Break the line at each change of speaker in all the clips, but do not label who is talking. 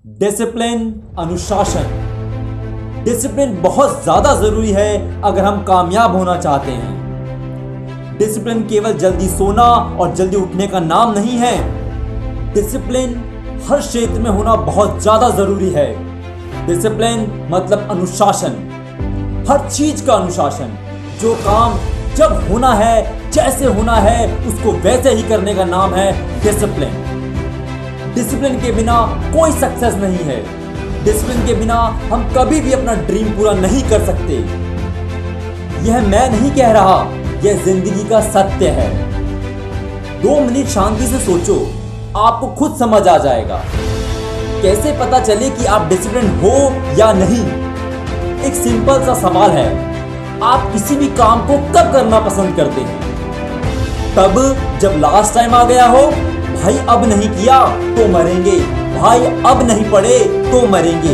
Discipline, अनुशासन। Discipline बहुत ज्यादा जरूरी है अगर हम कामयाब होना चाहते हैं। डिसिप्लिन केवल जल्दी सोना और जल्दी उठने का नाम नहीं है। डिसिप्लिन हर क्षेत्र में होना बहुत ज्यादा जरूरी है। डिसिप्लिन मतलब अनुशासन, हर चीज का अनुशासन। जो काम जब होना है, जैसे होना है, उसको वैसे ही करने का नाम है डिसिप्लिन। डिसिप्लिन के बिना कोई सक्सेस नहीं है। डिसिप्लिन के बिना हम कभी भी अपना ड्रीम पूरा नहीं कर सकते। यह मैं नहीं कह रहा, यह जिंदगी का सत्य है। 2 मिनट शांति से सोचो, आपको खुद समझ आ जाएगा। कैसे पता चले कि आप डिसिप्लिन हो या नहीं? एक सिंपल सा सवाल है, आप किसी भी काम को कब करना पसंद करते हैं? तब जब लास्ट टाइम आ गया हो, भाई अब नहीं किया तो मरेंगे, भाई अब नहीं पढ़े तो मरेंगे,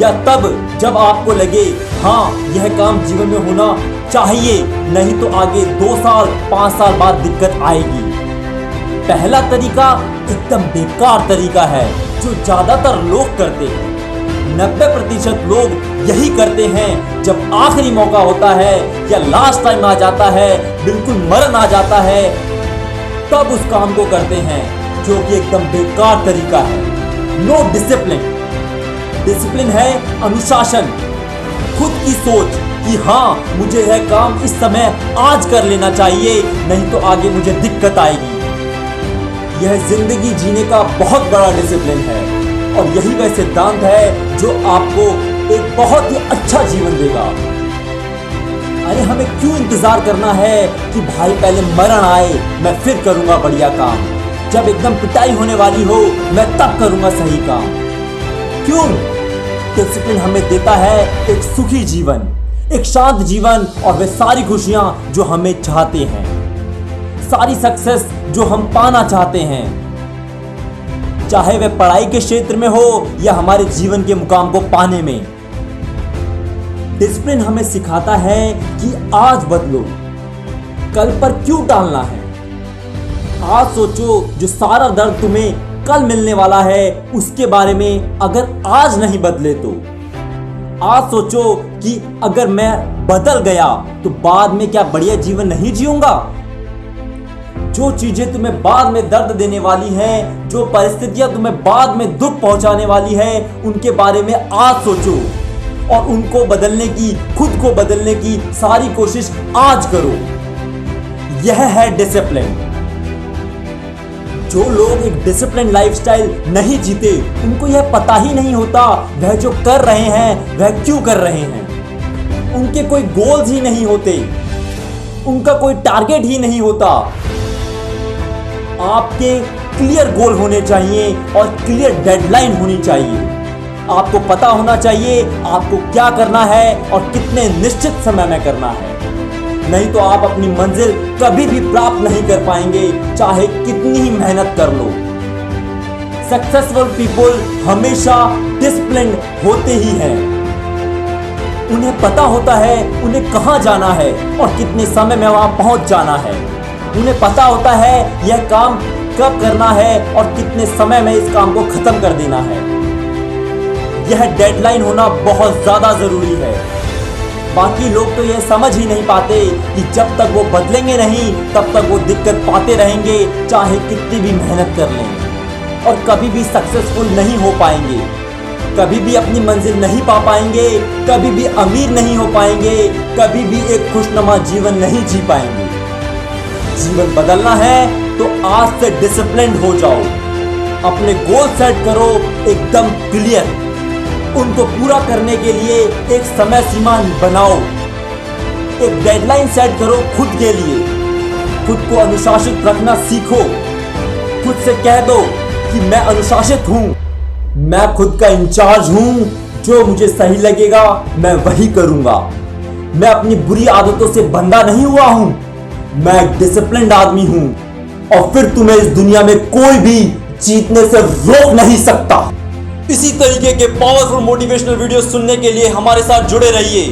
या तब जब आपको लगे हाँ यह काम जीवन में होना चाहिए, नहीं तो आगे 2 साल 5 साल बाद दिक्कत आएगी। पहला तरीका एकदम बेकार तरीका है जो ज्यादातर लोग करते हैं। 90% लोग यही करते हैं। जब आखिरी मौका होता है या लास्ट टाइम आ जाता है, बिल्कुल मरण आ जाता है, तब उस काम को करते हैं, जो कि एकदम बेकार तरीका है। No discipline. डिसिप्लिन है अनुशासन, खुद की सोच कि हाँ मुझे यह काम इस समय आज कर लेना चाहिए, नहीं तो आगे मुझे दिक्कत आएगी। यह जिंदगी जीने का बहुत बड़ा डिसिप्लिन है और यही वह सिद्धांत है जो आपको एक बहुत ही अच्छा जीवन देगा। अरे हमें क्यों इंतजार करना है कि भाई पहले मरण आए मैं फिर करूंगा बढ़िया काम, जब एकदम पिटाई होने वाली हो मैं तब करूंगा सही काम? क्यों? डिसिप्लिन हमें देता है एक सुखी जीवन, एक शांत जीवन और वे सारी खुशियां जो हमें चाहते हैं, सारी सक्सेस जो हम पाना चाहते हैं, चाहे वह पढ़ाई के क्षेत्र में हो या हमारे जीवन के मुकाम को पाने में। डिसिप्लिन हमें सिखाता है कि आज बदलो, कल पर क्यों टालना है। आज सोचो, जो सारा दर्द तुम्हें कल मिलने वाला है उसके बारे में अगर आज नहीं बदले तो। आज सोचो कि अगर मैं बदल गया तो बाद में क्या बढ़िया जीवन नहीं जीऊंगा। जो चीजें तुम्हें बाद में दर्द देने वाली हैं, जो परिस्थितियां तुम्हें बाद में दुख पहुंचाने वाली है, उनके बारे में आज सोचो और उनको बदलने की, खुद को बदलने की सारी कोशिश आज करो। यह है डिसिप्लिन। जो लोग एक डिसिप्लिन लाइफस्टाइल नहीं जीते, उनको यह पता ही नहीं होता वह जो कर रहे हैं वह क्यों कर रहे हैं। उनके कोई गोल्स ही नहीं होते, उनका कोई टारगेट ही नहीं होता। आपके क्लियर गोल होने चाहिए और क्लियर डेडलाइन होनी चाहिए। आपको पता होना चाहिए आपको क्या करना है और कितने निश्चित समय में करना है, नहीं तो आप अपनी मंजिल कभी भी प्राप्त नहीं कर पाएंगे, चाहे कितनी ही मेहनत कर लो। सक्सेसफुल पीपल हमेशा डिसिप्लिन्ड होते ही हैं। उन्हें पता होता है उन्हें कहां जाना है और कितने समय में वहां पहुंच जाना है। उन्हें पता होता है यह काम कब करना है और कितने समय में इस काम को खत्म कर देना है। यह डेडलाइन होना बहुत ज्यादा जरूरी है। बाकी लोग तो यह समझ ही नहीं पाते कि जब तक वो बदलेंगे नहीं तब तक वो दिक्कत पाते रहेंगे, चाहे कितनी भी मेहनत कर लें, और कभी भी सक्सेसफुल नहीं हो पाएंगे, कभी भी अपनी मंजिल नहीं पा पाएंगे, कभी भी अमीर नहीं हो पाएंगे, कभी भी एक खुशनुमा जीवन नहीं जी पाएंगे। जीवन बदलना है तो आज से डिसिप्लिन्ड हो जाओ। अपने गोल सेट करो एकदम क्लियर, उनको पूरा करने के लिए एक समय सीमा बनाओ, एक डेडलाइन सेट करो खुद के लिए। खुद को अनुशासित रखना सीखो। खुद से कह दो कि मैं अनुशासित हूं, मैं खुद का इंचार्ज हूं, जो मुझे सही लगेगा मैं वही करूंगा। मैं अपनी बुरी आदतों से बंधा नहीं हुआ हूं, मैं एक डिसिप्लिन्ड आदमी हूं और फिर तुम्हें इस दुनिया में कोई भी जीतने से रोक नहीं सकता। इसी तरीके के पावरफुल मोटिवेशनल वीडियो सुनने के लिए हमारे साथ जुड़े रहिए।